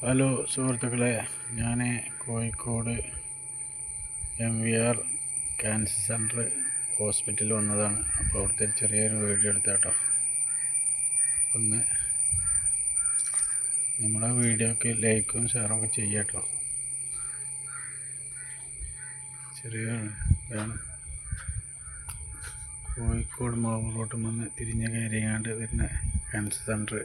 Hello സുഹൃത്തുക്കളെ, ഞാൻ Kozhikode MVR cancer centre ഹോസ്പിറ്റലിൽ വന്നതാണ്. അപ്പോൾ അവിടുത്തെ ചെറിയൊരു വീഡിയോ എടുത്താട്ടോ. ഒന്ന് നമ്മുടെ വീഡിയോക്ക് ലൈക്കും ഷെയറൊക്കെ ചെയ്യാട്ടോ. ഇതാണ് കോഴിക്കോട് മാവൂർ റോട്ടിൽ നിന്ന് തിരിഞ്ഞ് കയറിയാണ്ട് വരുന്ന ക്യാൻസർ സെൻറ്റർ.